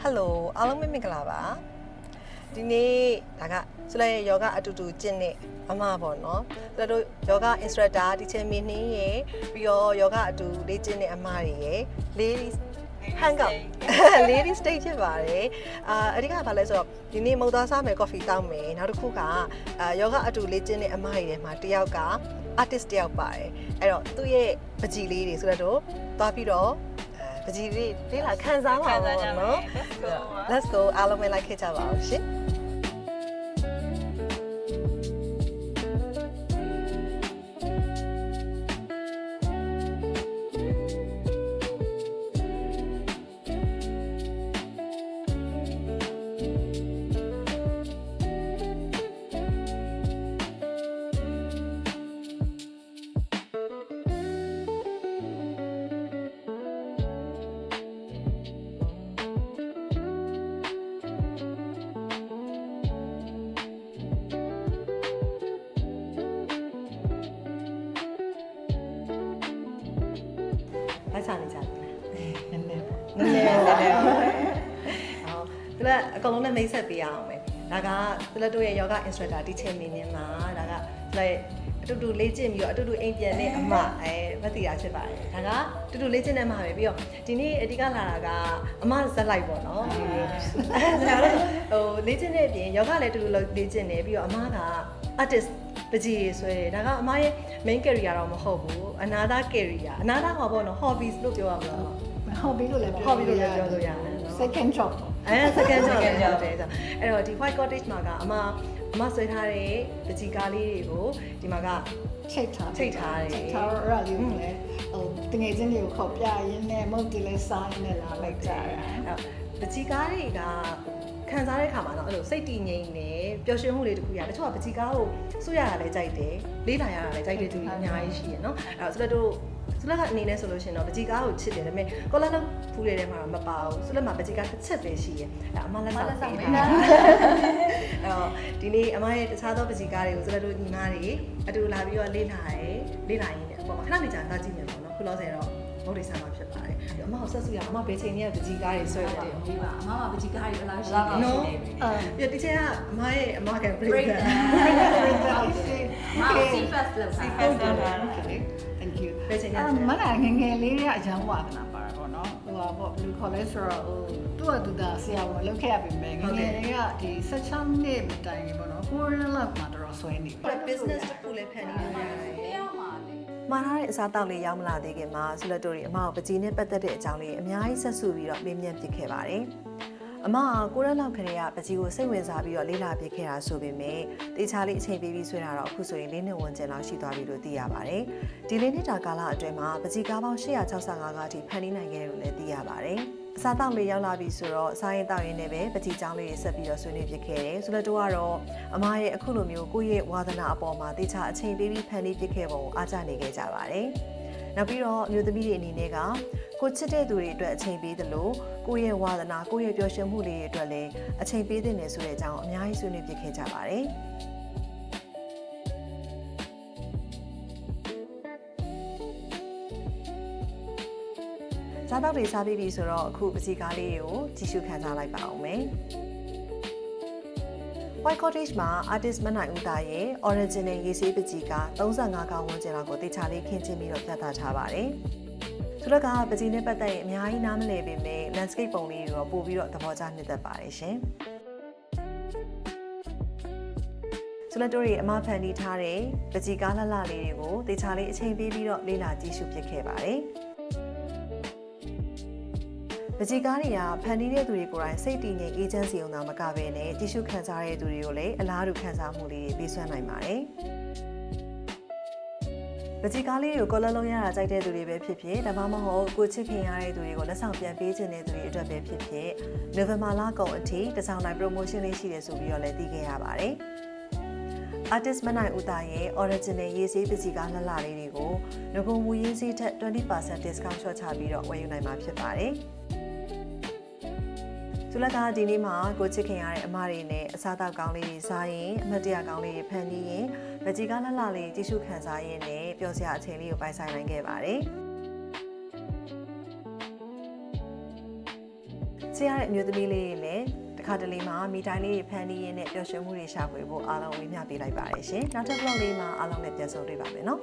Hello အားလုံးမင်္ဂလာပါဒီနေ့ဒါကဆိုလဲယောဂအတူတူကျင့်နေအမပေါ့နော်ဆိုတော့ယောဂ instructor teacher မင်းနှင်းရယ်ပြီးတော့ယောဂအတူလေ့ကျင့်နေအမတွေရယ် ladies hang up ladies stage ဖြစ်ပါတယ်အဓိကဘာလဲဆိုတော့ဒီနေ့မုတ်သားစားမယ် coffee တောင်းမယ်နောက်တစ်ခုကယောဂအတူလေ့ကျင့်နေအမတွေထဲမှာတယောက်က artist တယောက်ပါတယ်အဲ့တော့သူ့ရဲ့ပကြီးလေးတွေဆိုတော့သွားပြီးတော့ပကြီးလေးလာခံစားပါတော့နော် Let's go အားလုံးပဲလိုက်ခဲ့ကြပါအောင်ရှင်လိုက်စားနေကြတယ်နည်းနည်းဟုတ်သူကအကောင်လုံးနဲ့မိတ်ဆက်ပေးရအောင်မယ်ဒါကသူလက်တို့ရဲ့ yoga instructor teacher မင်းင်းမှာဒါကလက်အတူတူလေ့ကျင့်ပြီးတော့အတူတူအိမ်ပြန်တဲ့အမမသိတာဖြစ်ပါတယ်ဒါကအတူတူလေ့ကျင့်တဲ့မှာပဲပြီးတော့ဒီနေ့အဓိကလာတာကအမဇက်လိုက်ပေါ့နော်ဒီနေ့ဆရာတို့ဟိုလေ့ကျင့်တဲ့အပြင် yoga လည်းအတူတူလေ့ကျင့်နေပြီးတော့အမက artist ပကြီးဆွဲတယ်ဒါကအမရဲ့ main career တော့မဟုတ်ဘူးအနာသာ career အနာသာဟောပေါ့နော် hobbies လို့ပြောရမလား hobby လို့လည်း hobby လို့ပြောလို့ရတယ် second job second job တယ်အဲ့တော့ဒီ white cottage မှာကအမဆွဲထားတဲ့ပကြီးကားလေးတွေကိုဒီမှာကချိတ်ထားတယ်အဲ့ဒါလေးကိုလည်းဟိုတငယ်ချင်းတွေကိုခေါ်ပြရင်းနဲ့မဟုတ်တယ်လဲစားရင်းနဲ့လာလိုက်ကြတယ်အဲ့တော့ပကြီးကားတွေကခံစားတဲ့ခါမှာတော့အဲ့လိုစိတ်တည်ငြိမ်နေပျော်ရွှင်မှုလေးတခုရတချို့ကပကြီးကားကိုစိုးရတာလည်းကြိုက်တယ်လေးလာရတာလည်းကြိုက်တဲ့သူတွေအများကြီးရှိရနော်အဲ့တော့ဆိုတော့ဆိုတော့အနေနဲ့ဆိုလို့ရှိရင်တော့ပကြီးကားကိုချစ်တယ်ဒါပေမဲ့ကောလာလုံးဖူးရတဲ့မှာတော့မပါဘူးဆိုတော့မှာပကြီးကားတစ်ချက်ပဲရှိရအဲ့အမလက်ဆောင်ပေးတာအဲ့တော့ဒီနေ့အမရဲ့တခြားသောပကြီးကားတွေကိုဆိုတော့ညီမတွေအတူလာပြီးတော့လေ့လာရင်းနဲ့အပေါ်မှာခဏနေကြာသားကြည့်နေပေါ့နော်ခုလောဆယ်တော့မဟုတ်တယ်ဆမ်းမှာဖြစ်ပါတယ်အမကိုဆက်စုရအမဘယ်ချိန်နဲ့ပကြီးကားတွေဆွဲတယ်ဒီပါအမကပကြီးကားတွေဘယ်လောက်ရှိလဲနော်ပြတိချက်ကအမက break တယ် C first လို့thank you ဘယ်ချိန်နဲ့မနငငယ်လေးကအကြောင်းဝါသနာပါပေါ့နော်ဟိုပါပေါ့လူခေါ်လဲဆိုတော့သူ့အတူတာဆရာဝန်လုပ်ခဲ့ရပြီမယ်ငငယ်လေးကဒီ16နှစ်မတိုင်ပေါ့နော်ကိုရီးယားလောက်မှာတော့ဆွဲနေပါ business တစ်ခုလည်းဖန်တီးနေရတယ် တရားမှာလေမှားထားတဲ့အစားတောက်လေးရောက်မလာသေးခင်မှာဆူလက်တိုတွေအမကိုပကြီးနဲ့ပတ်သက်တဲ့အကြောင်းလေးအများကြီးဆက်စုပြီးတော့မေးမြန်းပြခဲ့ပါတယ်အမကကိုရက်လောက်ခရေကပကြီးကိုစိတ်ဝင်စားပြီးတော့လေးလာပြခဲ့တာဆိုပေမဲ့တေချာလေးအချိန်ပေးပြီးဆွဲတာတော့အခုဆိုရင်၄နှစ်ဝန်းကျင်လောက်ရှိသွားပြီလို့သိရပါတယ်ဒီလေးနှစ်တာကာလအတွင်းမှာပကြီးကားပေါင်း865ကားထိဖန်တီးနိုင်ခဲ့တယ်လို့လည်းသိရပါတယ်အစားတောက်လေးရောက်လာပြီဆိုတော့စားရင်တောက်ရင်လည်းပဲပကြီးချောင်းလေးတွေဆက်ပြီးတော့ဆွေးနွေးပြခဲ့တယ်ဆိုတော့ကတော့အမရဲ့အခုလိုမျိုးကိုယ့်ရဲ့ဝါသနာအပေါ်မှာတေချာအချိန်ပေးပြီးဖန်တီးပြခဲ့ပုံကိုအားကျနေခဲ့ကြပါတယ်နောက်ပြီးတော့အမျိုးသမီးတွေအနေနဲ့ကကိုချစ်တဲ့သူတွေအတွက်အချိန်ပေးသလိုကိုယ့်ရဲ့ဝါသနာကိုယ့်ရဲ့ပျော်ရွှင်မှုတွေအတွက်လည်းအချိန်ပေးသင့်တယ်ဆိုတဲ့အကြောင်းအများကြီးဆွေးနွေးပြခဲ့ကြပါတယ်စားတော့တွေစားပြီးပြီဆိုတော့အခုပကြီးကားလေးကိုကြည့်ရှုခန်းစားလိုက်ပါအောင်မယ်White Cottage မှာ artist မနိုင်ဦးသားရဲ့ original ရေးဆေးပကြီးက35ကောင်ဝန်းကျင်လောက်ကိုတေချာလေးခင်းချင်းပြီးတော့ပြသထားပါတယ်။ဆိုတော့ကပကြီးနဲ့ပတ်သက်ရင်အများကြီးနားမလည်ပေမဲ့ landscape ပုံလေးတွေတော့ပို့ပြီးတော့သဘောကျနှစ်သက်ပါတယ်ရှင်။ဆိုတော့တို့တွေအမဖန်တီးထားတဲ့ပကြီးကားလှလှလေးတွေကိုတေချာလေးအချိန်ပေးပြီးတော့လေ့လာကြည့်ရှုဖြစ်ခဲ့ပါတယ်။ပကြီးကားတွေကဖန်တီးတဲ့သူတွေကိုယ်တိုင်စိတ်တည်ငြိမ်အေးချမ်းစီအောင်သာမကဘဲနဲ့ကြည့်ရှုခံစားတဲ့သူတွေကိုလည်းအလားတူခံစားမှုလေးတွေပေးစွမ်းနိုင်ပါတယ်။ပကြီးကားလေးတွေကိုကော်လလုံးရတာကြိုက်တဲ့သူတွေပဲဖြစ်ဖြစ်ဒါမှမဟုတ်ကိုချစ်ခင်ရတဲ့သူတွေကိုလက်ဆောင်ပြန်ပေးခြင်းတဲ့သူတွေအတွက်ပဲဖြစ်ဖြစ်နိုဝင်ဘာလကုန်အထိတစ်ဆောင်တိုင်း promotion လေးရှိတယ်ဆိုပြီးတော့လည်းသိခဲ့ရပါတယ်။ artist မနိုင်ဦးသားရဲ့ original ရေးဆေးပကြီးကားလှလှလေးတွေကိုငကုံမူရေးဆေးထက် 20% discount လျှော့ချပြီးတော့ဝယ်ယူနိုင်မှာဖြစ်ပါတယ်။သူလက်ကဒီနေ့မှာကိုချစ်ခင်ရတဲ့အမတွေနဲ့အစားအသောက်ကောင်းလေးတွေစားရင်အမတ်တရကောင်းလေးတွေဖန်တီးရင်ပကြီးကားလှလှလေးကြည့်ရှုခံစားရင်းနဲ့ပျော်စရာအချိန်လေးကိုပိုင်ဆိုင်နိုင်ခဲ့ပါတယ်။ ချစ်ရတဲ့အမျိုးသမီးလေးတွေလည်းတစ်ခါတလေမှာမိတိုင်းလေးတွေဖန်တီးရင်းနဲ့ပျော်ရွှင်မှုတွေရှာဖွေဖို့အားလုံးဝေမျှပေးလိုက်ပါတယ်ရှင်နောက်တစ် vlog လေးမှာအားလုံးနဲ့ပြန်ဆုံတွေ့ပါမယ်နော်